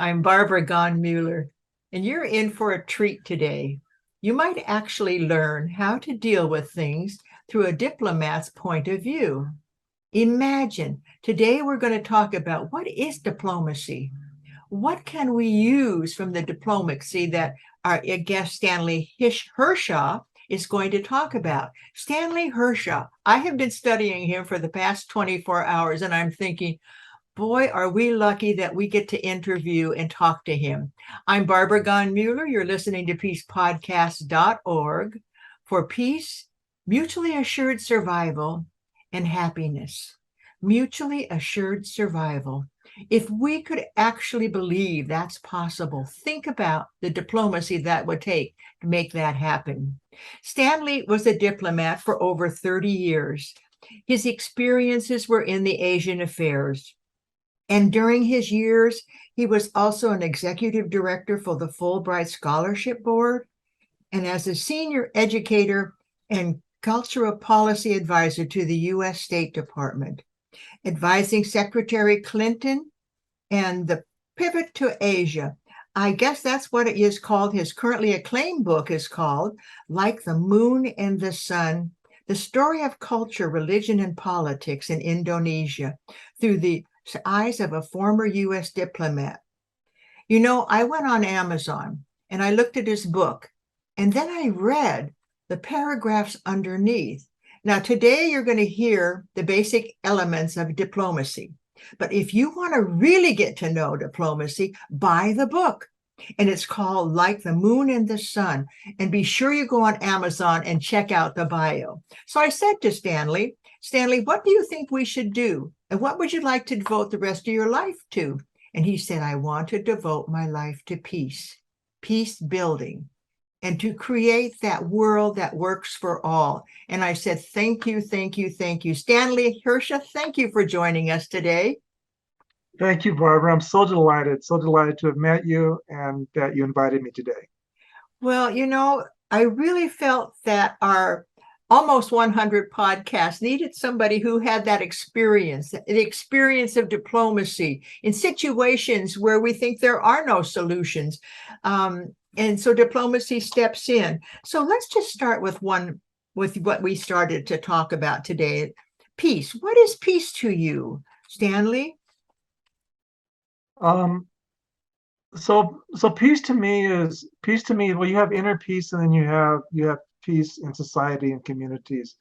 I'm Barbara Mueller, and you're in for a treat today. You might actually learn how to deal with things through a diplomat's point of view. Imagine, today we're going to talk about what is diplomacy? What can we use from the diplomacy that our guest Stanley Harsha is going to talk about? Stanley Harsha, I have been studying him for the past 24 hours, and I'm thinking, boy, are we lucky that we get to interview and talk to him. I'm Barbara Mueller. You're listening to peacepodcast.org for peace, mutually assured survival, and happiness. Mutually assured survival. If we could actually believe that's possible, think about the diplomacy that would take to make that happen. Stanley was a diplomat for over 30 years. His experiences were in the Asian affairs. And during his years, he was also an executive director for the Fulbright Scholarship Board, and as a senior educator and cultural policy advisor to the U.S. State Department, advising Secretary Clinton and the pivot to Asia. I guess that's what it is called. His currently acclaimed book is called Like the Moon and the Sun, The Story of Culture, Religion, and Politics in Indonesia through the eyes of a former U.S. diplomat. You know, I went on Amazon and I looked at his book, and then I read the paragraphs underneath. Now, today you're going to hear the basic elements of diplomacy. But if you want to really get to know diplomacy, buy the book. And it's called Like the Moon and the Sun. And be sure you go on Amazon and check out the bio. So I said to Stanley, what do you think we should do? And what would you like to devote the rest of your life to? And he said, I want to devote my life to peace building, and to create that world that works for all. And I said, thank you. Stanley Harsha, thank you for joining us today. Thank you, Barbara. I'm so delighted to have met you and that you invited me today. Well, you know, I really felt that our almost 100 podcasts needed somebody who had that experience, the experience of diplomacy in situations where we think there are no solutions. And so diplomacy steps in. So let's just start with what we started to talk about today. Peace. What is peace to you, Stanley? So peace to me, well, you have inner peace, and then you have peace in society and communities.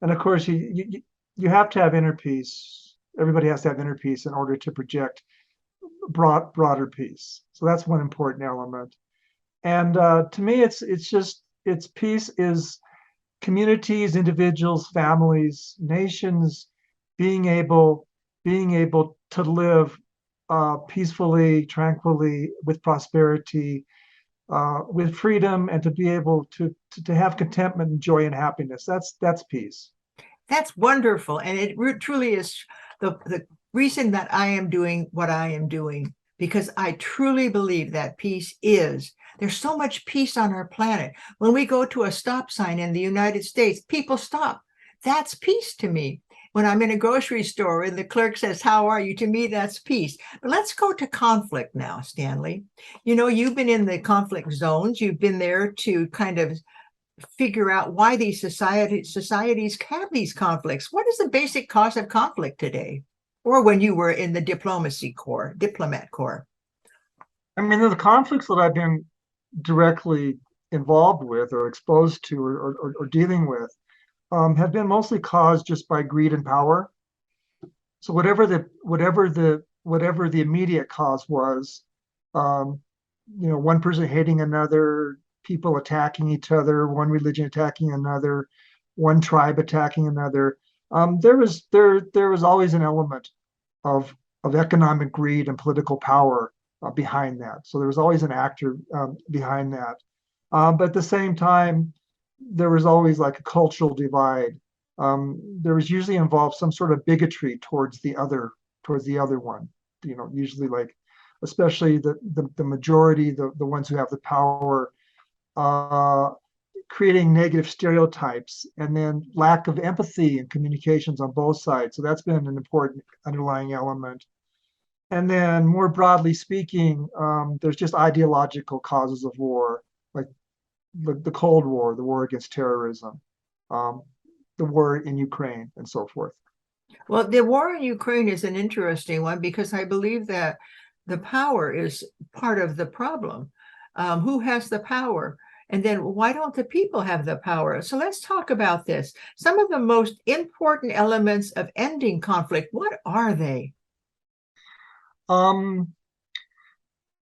And of course, you have to have inner peace. Everybody has to have inner peace in order to project broader peace. So that's one important element. And to me, it's peace is communities, individuals, families, nations being able to live peacefully, tranquilly, with prosperity, with freedom, and to be able to have contentment and joy and happiness. That's peace. That's wonderful. And it truly is the reason that I am doing what I am doing, because I truly believe that there's so much peace on our planet. When we go to a stop sign in the United States, people stop. That's peace to me. When I'm in a grocery store and the clerk says, how are you? To me, that's peace. But let's go to conflict now, Stanley. You know, you've been in the conflict zones. You've been there to kind of figure out why these societies have these conflicts. What is the basic cause of conflict today? Or when you were in the diplomat corps? I mean, the conflicts that I've been directly involved with or exposed to or dealing with have been mostly caused just by greed and power. So whatever the immediate cause was, one person hating another, people attacking each other, one religion attacking another, one tribe attacking another. There was always an element of economic greed and political power behind that. So there was always an actor behind that. But at the same time, there was always like a cultural divide. There was usually involved some sort of bigotry towards the other one. Usually especially the majority, the ones who have the power, creating negative stereotypes, and then lack of empathy and communications on both sides. So that's been an important underlying element. And then more broadly speaking, there's just ideological causes of war, like the Cold War, the war against terrorism, um, the war in Ukraine, and so forth. Well, the war in Ukraine is an interesting one because I believe that the power is part of the problem. Who has the power? And then why don't the people have the power? So let's talk about this. Some of the most important elements of ending conflict, what are they? Um,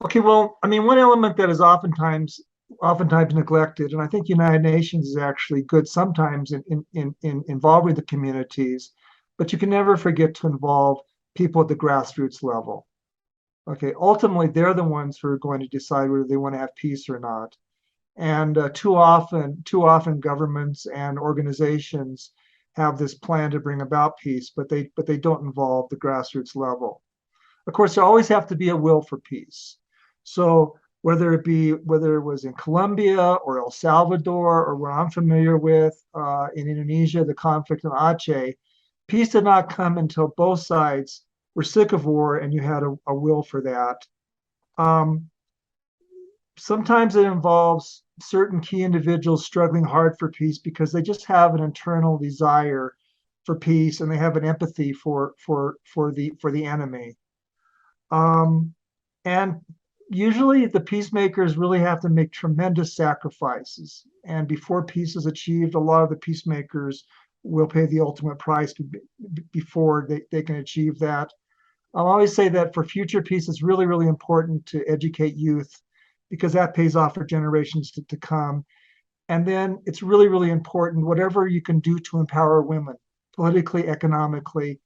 okay, well, I mean, one element that is oftentimes neglected, and I think United Nations is actually good sometimes in involving the communities, but you can never forget to involve people at the grassroots level. Okay, ultimately, they're the ones who are going to decide whether they want to have peace or not. And too often, governments and organizations have this plan to bring about peace, but they don't involve the grassroots level. Of course, there always have to be a will for peace. So whether it was in Colombia or El Salvador or where I'm familiar with in Indonesia, the conflict in Aceh, peace did not come until both sides were sick of war and you had a will for that. Um, Sometimes it involves certain key individuals struggling hard for peace because they just have an internal desire for peace and they have an empathy for the enemy. Um, and usually the peacemakers really have to make tremendous sacrifices. And before peace is achieved, a lot of the peacemakers will pay the ultimate price before they can achieve that. I'll always say that for future peace, it's really, really important to educate youth because that pays off for generations to come. And then it's really, really important, whatever you can do to empower women politically, economically,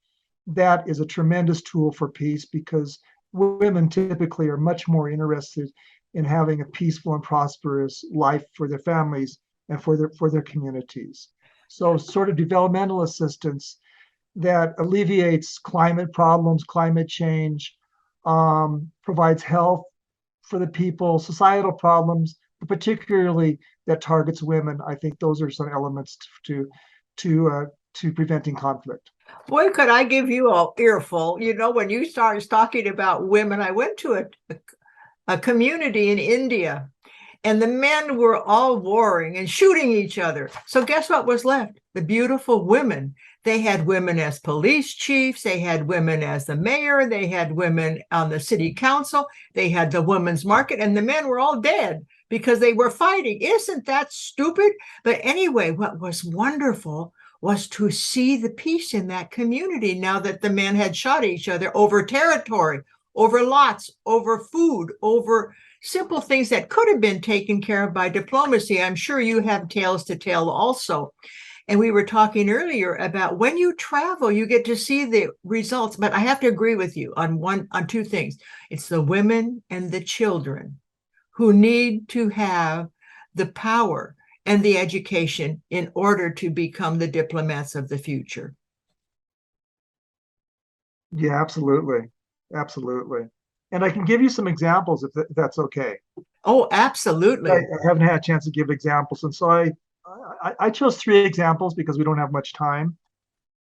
that is a tremendous tool for peace because women typically are much more interested in having a peaceful and prosperous life for their families and for their communities. So sort of developmental assistance that alleviates climate problems, climate change, provides health for the people, societal problems, but particularly that targets women. I think those are some elements to preventing conflict. Boy, could I give you a earful. You know, when you started talking about women, I went to a community in India, and the men were all warring and shooting each other. So guess what was left? The beautiful women. They had women as police chiefs. They had women as the mayor. They had women on the city council. They had the women's market, and the men were all dead because they were fighting. Isn't that stupid? But anyway, what was wonderful was to see the peace in that community now that the men had shot each other over territory, over lots, over food, over simple things that could have been taken care of by diplomacy. I'm sure you have tales to tell also. And we were talking earlier about when you travel, you get to see the results. But I have to agree with you on two things. It's the women and the children who need to have the power and the education in order to become the diplomats of the future. Yeah, absolutely. Absolutely. And I can give you some examples if that's okay. Oh, absolutely. I haven't had a chance to give examples. And so I chose 3 examples because we don't have much time.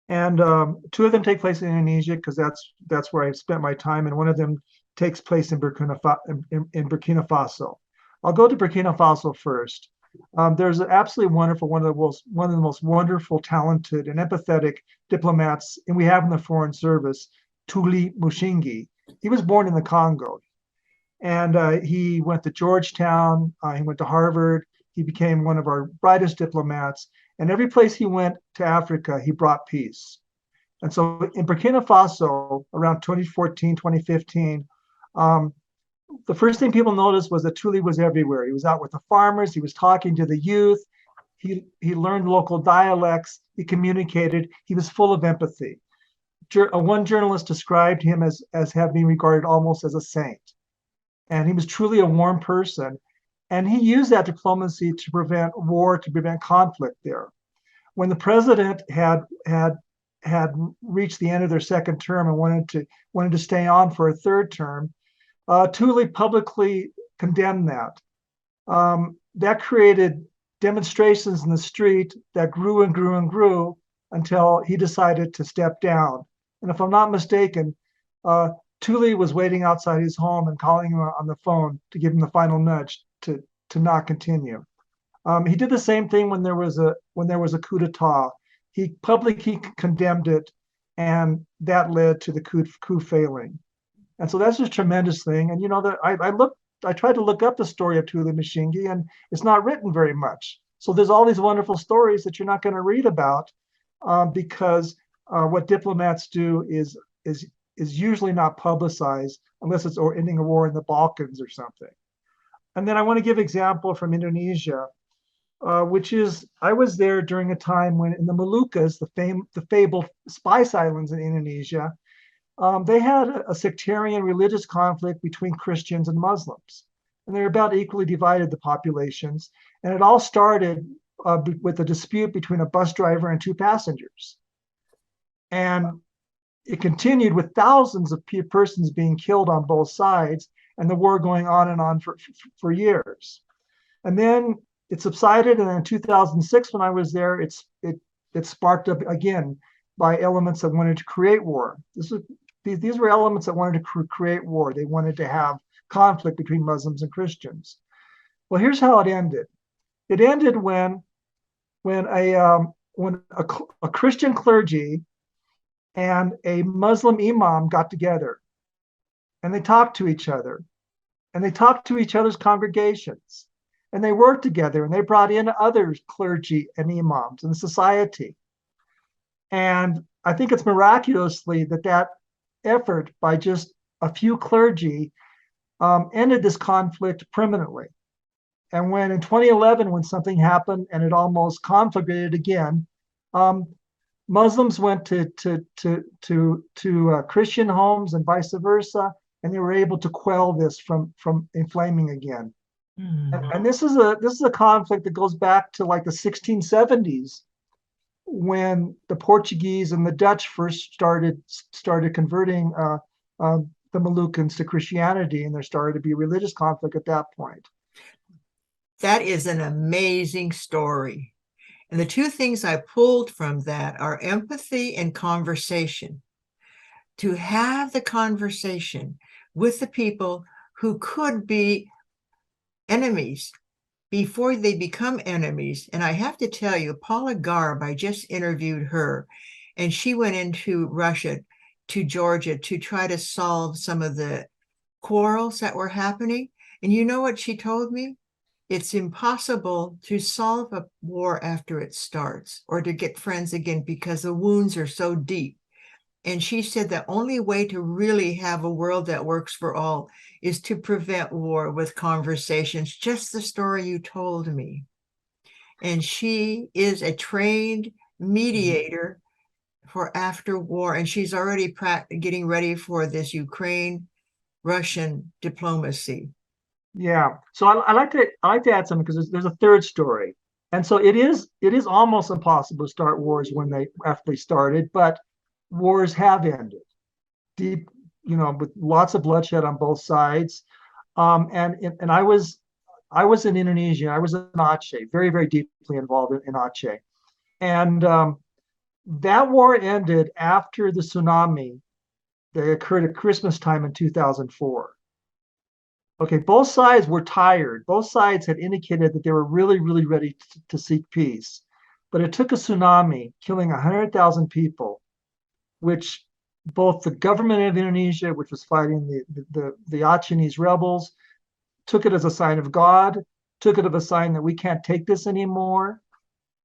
And 2 of them take place in Indonesia because that's where I've spent my time. And one of them takes place in Burkina Faso. I'll go to Burkina Faso first. There's an absolutely wonderful, one of the most wonderful, talented, and empathetic diplomats, and we have in the Foreign Service, Tuli Mushingi. He was born in the Congo, and he went to Georgetown. He went to Harvard. He became one of our brightest diplomats. And every place he went to Africa, he brought peace. And so in Burkina Faso, around 2014, 2015, the first thing people noticed was that Tuli was everywhere. He was out with the farmers. He was talking to the youth. He learned local dialects. He communicated. He was full of empathy. One journalist described him as having regarded almost as a saint. And he was truly a warm person. And he used that diplomacy to prevent war, to prevent conflict there. When the president had reached the end of their second term and wanted to stay on for a third term, Tuli publicly condemned that. That created demonstrations in the street that grew and grew and grew until he decided to step down. And if I'm not mistaken, Thule was waiting outside his home and calling him on the phone to give him the final nudge to not continue. He did the same thing when there was a coup d'état. He publicly condemned it, and that led to the coup failing. And so that's just a tremendous thing. And that I tried to look up the story of Thule Mashingi, and it's not written very much. So there's all these wonderful stories that you're not going to read about because what diplomats do is usually not publicized unless it's ending a war in the Balkans or something. And then I want to give an example from Indonesia, which is I was there during a time when in the Moluccas, the fabled Spice Islands in Indonesia, they had a sectarian religious conflict between Christians and Muslims. And they're about equally divided, the populations. And it all started with a dispute between a bus driver and two passengers. And it continued with thousands of persons being killed on both sides, and the war going on and on for years. And then it subsided, and in 2006, when I was there, it sparked up again by elements that wanted to create war. These were elements that wanted to create war. They wanted to have conflict between Muslims and Christians. Well, here's how it ended. It ended when a Christian clergy and a Muslim imam got together, and they talked to each other, and they talked to each other's congregations, and they worked together, and they brought in other clergy and imams in society. And I think it's miraculously that effort by just a few clergy ended this conflict permanently. And when in 2011, when something happened and it almost conflagrated again, Muslims went to Christian homes and vice versa, and they were able to quell this from inflaming again. And this is a conflict that goes back to like the 1670s, when the Portuguese and the Dutch first started converting the Moluccans to Christianity, and there started to be religious conflict at that point. That is an amazing story. And the two things I pulled from that are empathy and conversation. To have the conversation with the people who could be enemies before they become enemies. And I have to tell you, Paula Garb, I just interviewed her, and she went into Russia, to Georgia, to try to solve some of the quarrels that were happening. And you know what she told me? It's impossible to solve a war after it starts or to get friends again because the wounds are so deep. And she said the only way to really have a world that works for all is to prevent war with conversations, just the story you told me. And she is a trained mediator for after war, and she's already getting ready for this Ukraine-Russian diplomacy. Yeah, so I like to add something because there's a third story, and so it is almost impossible to start wars after they started, but wars have ended, deep, with lots of bloodshed on both sides, and I was in Indonesia. I was in Aceh, very, very deeply involved in Aceh, and that war ended after the tsunami that occurred at Christmas time in 2004. Okay, both sides were tired. Both sides had indicated that they were really, really ready to seek peace. But it took a tsunami killing 100,000 people, which both the government of Indonesia, which was fighting the Acehnese rebels, took it as a sign of God, took it as a sign that we can't take this anymore.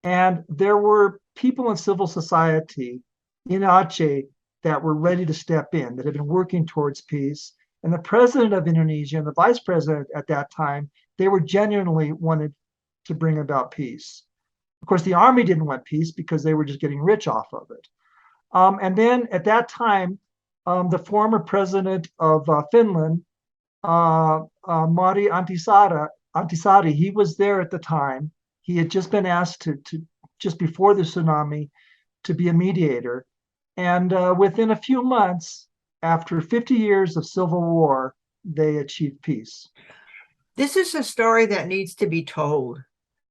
And there were people in civil society in Aceh that were ready to step in, that had been working towards peace. And the president of Indonesia and the vice president at that time, they were genuinely wanted to bring about peace. Of course, the army didn't want peace because they were just getting rich off of it. And then at that time, the former president of Finland, Mari Antisari, he was there at the time. He had just been asked to just before the tsunami to be a mediator. And within a few months, after 50 years of civil war, they achieved peace. This is a story that needs to be told.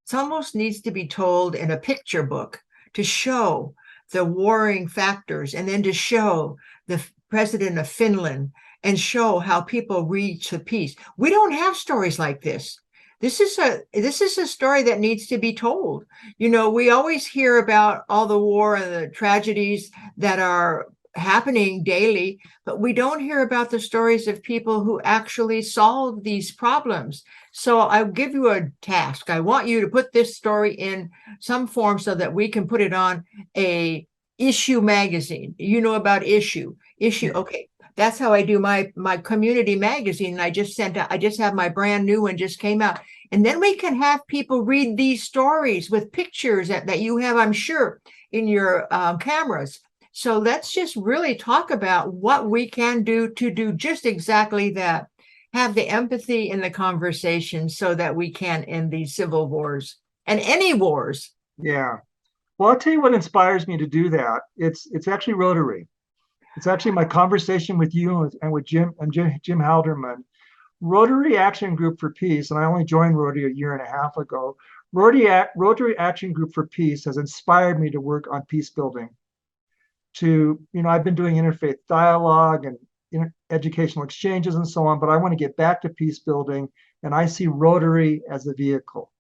It almost needs to be told in a picture book to show the warring factors, and then to show the president of Finland and show how people reach the peace. We don't have stories like this. This is a story that needs to be told. You know, we always hear about all the war and the tragedies that are happening daily, but we don't hear about the stories of people who actually solve these problems. So I'll give you a task. I want you to put this story in some form so that we can put it on a issue magazine. You know about issue. Yeah. Okay. That's how I do my community magazine. I just have my brand new one just came out. And then we can have people read these stories with pictures that you have, I'm sure, in your cameras. So let's just really talk about what we can do to do just exactly that. Have the empathy in the conversation so that we can end these civil wars and any wars. Yeah. Well, I'll tell you what inspires me to do that. It's actually Rotary. It's actually my conversation with you and with Jim Halderman. Rotary Action Group for Peace, and I only joined Rotary a year and a half ago. Rotary Action Group for Peace has inspired me to work on peace building. I've been doing interfaith dialogue and educational exchanges and so on, but I want to get back to peace building, and I see Rotary as a vehicle.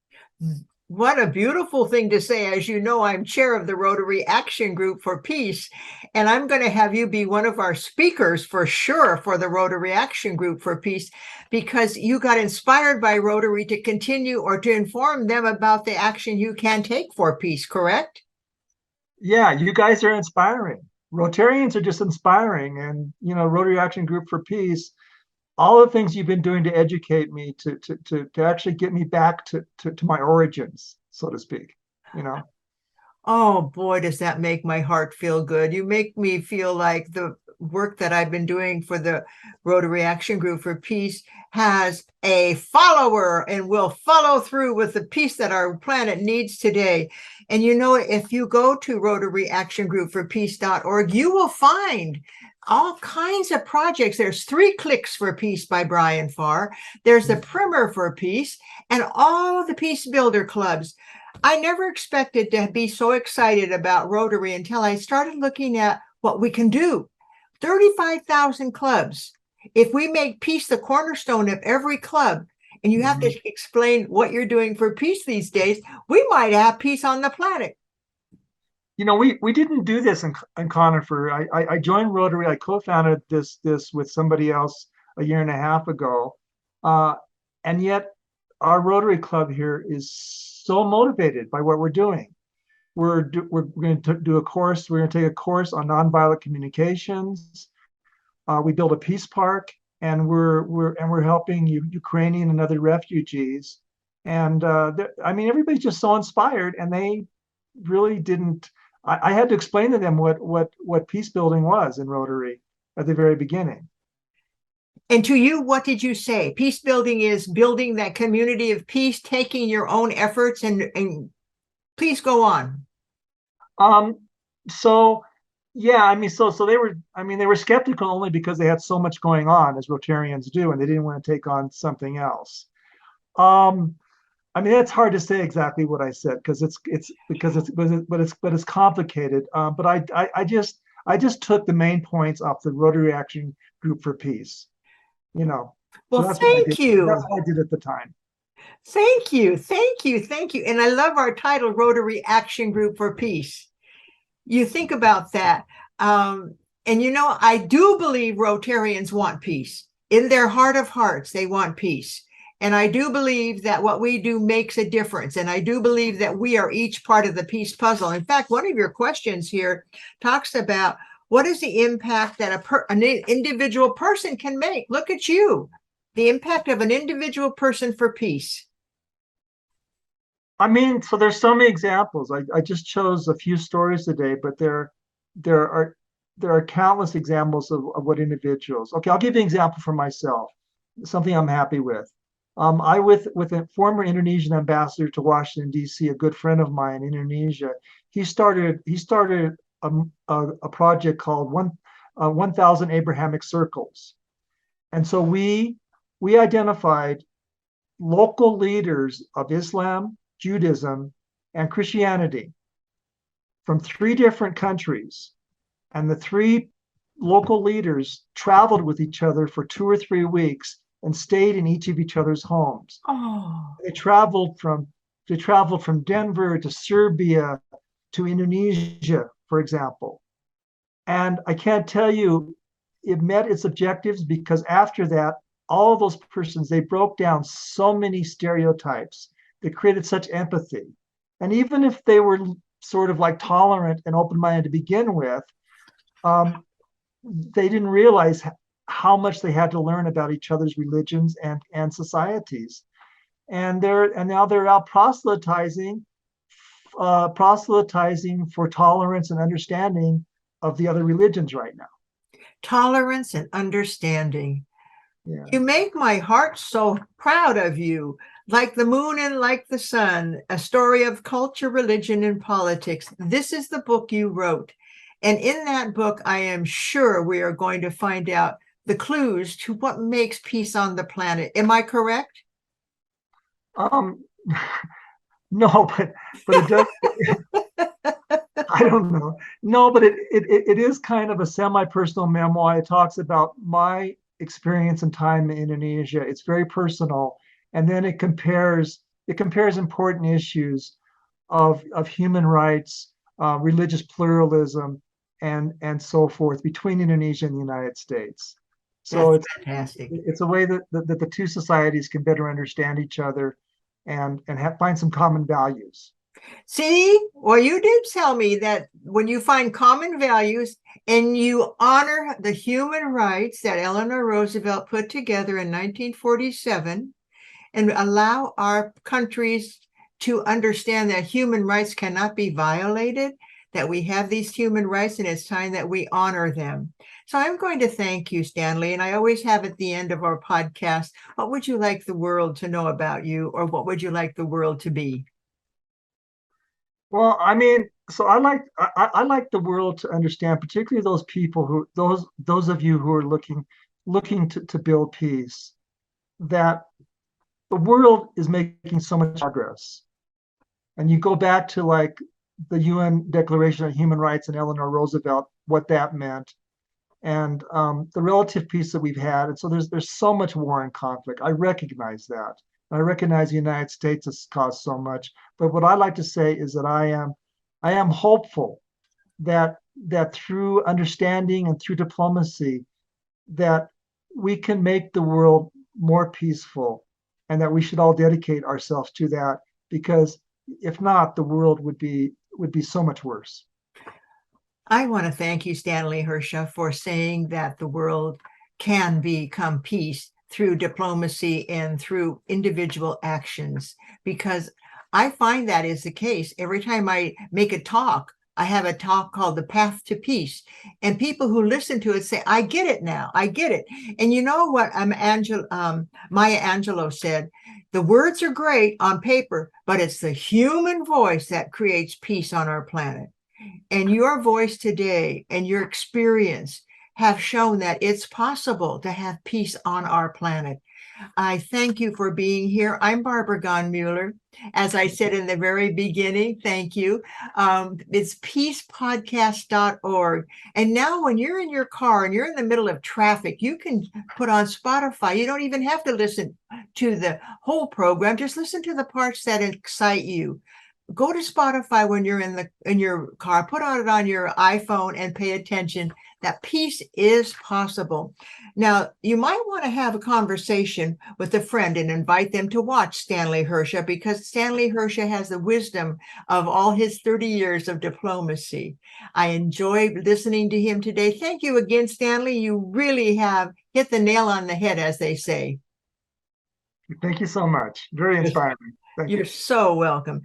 What a beautiful thing to say. As you know, I'm chair of the Rotary Action Group for Peace, and I'm going to have you be one of our speakers for sure for the Rotary Action Group for Peace, because you got inspired by Rotary to continue or to inform them about the action you can take for peace, correct? Yeah, you guys are inspiring. Rotarians are just inspiring, and Rotary Action Group for Peace, all the things you've been doing to educate me to actually get me back to my origins, so to speak. Oh boy, does that make my heart feel good. You make me feel like the work that I've been doing for the Rotary Action Group for Peace has a follower and will follow through with the peace that our planet needs today. And if you go to RotaryActionGroupForPeace.org, you will find all kinds of projects. There's 3 Clicks for Peace by Brian Farr. There's the Primer for Peace and all of the Peacebuilder clubs. I never expected to be so excited about Rotary until I started looking at what we can do. 35,000 clubs. If we make peace the cornerstone of every club, and you have to explain what you're doing for peace these days, we might have peace on the planet. We didn't do this in Conifer. I joined Rotary. I co-founded this with somebody else a year and a half ago, and yet our Rotary Club here is so motivated by what we're doing. We're going to do a course. We're going to take a course on nonviolent communications. We built a peace park, and we're helping Ukrainian and other refugees. And everybody's just so inspired, and they really didn't. I had to explain to them what peace building was in Rotary at the very beginning. And to you, what did you say? Peace building is building that community of peace, taking your own efforts, and please go on. So they were skeptical only because they had so much going on, as Rotarians do, and they didn't want to take on something else. It's hard to say exactly what I said because it's complicated. But I just took the main points off the Rotary Action Group for Peace. Well, so thank you. That's what I did at the time. Thank you. And I love our title, Rotary Action Group for Peace. You think about that. And I do believe Rotarians want peace. In their heart of hearts, they want peace. And I do believe that what we do makes a difference. And I do believe that we are each part of the peace puzzle. In fact, one of your questions here talks about what is the impact that an individual person can make? Look at you, the impact of an individual person for peace. So there's so many examples. I just chose a few stories today, but there are countless examples of what individuals. Okay, I'll give you an example for myself, something I'm happy with. I with a former Indonesian ambassador to Washington, D.C., a good friend of mine in Indonesia. He started a project called 1,000 Abrahamic Circles, and so we identified local leaders of Islam, Judaism, and Christianity from 3 different countries, and the 3 local leaders traveled with each other for 2 or 3 weeks and stayed in each other's homes. Oh, They traveled from Denver to Serbia to Indonesia, for example. And I can't tell you, it met its objectives because after that, all those persons, they broke down so many stereotypes. They created such empathy. And even if they were sort of like tolerant and open-minded to begin with, they didn't realize how much they had to learn about each other's religions and societies. And now they're out proselytizing for tolerance and understanding of the other religions right now. tolerance and understanding. Yeah. You make my heart so proud of you. Like the moon and like the sun, a story of culture, religion, and politics. This is the book you wrote. And in that book, I am sure we are going to find out the clues to what makes peace on the planet. Am I correct? No, but it does. I don't know. No, but it is kind of a semi-personal memoir. It talks about my experience and time in Indonesia. It's very personal, and then it compares important issues of human rights, religious pluralism, and so forth between Indonesia and the United States. So That's fantastic. it's a way that the two societies can better understand each other and find some common values. See, well, you did tell me that when you find common values and you honor the human rights that Eleanor Roosevelt put together in 1947 and allow our countries to understand that human rights cannot be violated, that we have these human rights and it's time that we honor them. So I'm going to thank you, Stanley. And I always have at the end of our podcast, what would you like the world to know about you, or what would you like the world to be? Well, I mean, so I like the world to understand, particularly those people those of you who are looking to build peace, that the world is making so much progress. And you go back to like the UN Declaration on Human Rights and Eleanor Roosevelt, what that meant, and the relative peace that we've had. And so there's so much war and conflict. I recognize that. I recognize the United States has caused so much. But what I like to say is that I am hopeful that through understanding and through diplomacy, that we can make the world more peaceful, and that we should all dedicate ourselves to that, because if not, the world would be so much worse. I want to thank you, Stanley Harsha, for saying that the world can become peace through diplomacy and through individual actions, because I find that is the case. Every time I make a talk, I have a talk called The Path to Peace, and people who listen to it say, I get it now, I get it. And you know what Maya Angelou said? The words are great on paper, but it's the human voice that creates peace on our planet. And your voice today and your experience have shown that it's possible to have peace on our planet. I thank you for being here. I'm Barbara Gonmuller. As I said in the very beginning, thank you. It's peacepodcast.org. And now when you're in your car and you're in the middle of traffic, you can put on Spotify. You don't even have to listen to the whole program. Just listen to the parts that excite you. Go to Spotify when you're in your car, put it on your iPhone and pay attention that peace is possible. Now, you might want to have a conversation with a friend and invite them to watch Stanley Harsha, because Stanley Harsha has the wisdom of all his 30 years of diplomacy. I enjoyed listening to him today. Thank you again, Stanley. You really have hit the nail on the head, as they say. Thank you so much. Very inspiring. Thank you. You're so welcome.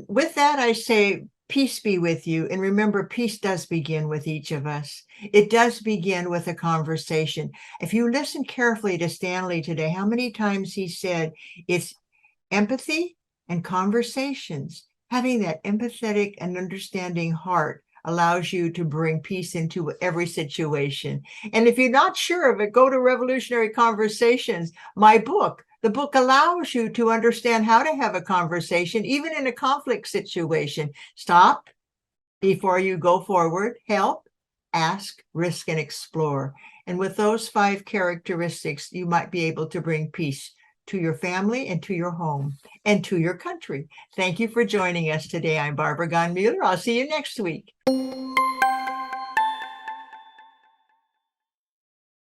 With that, I say peace be with you. And remember, peace does begin with each of us. It does begin with a conversation. If you listen carefully to Stanley today, how many times he said it's empathy and conversations. Having that empathetic and understanding heart allows you to bring peace into every situation. And if you're not sure of it, go to Revolutionary Conversations, my book. The book allows you to understand how to have a conversation, even in a conflict situation. Stop before you go forward, help, ask, risk, and explore. And with those 5 characteristics, you might be able to bring peace to your family and to your home and to your country. Thank you for joining us today. I'm Barbara Gon Mueller. I'll see you next week.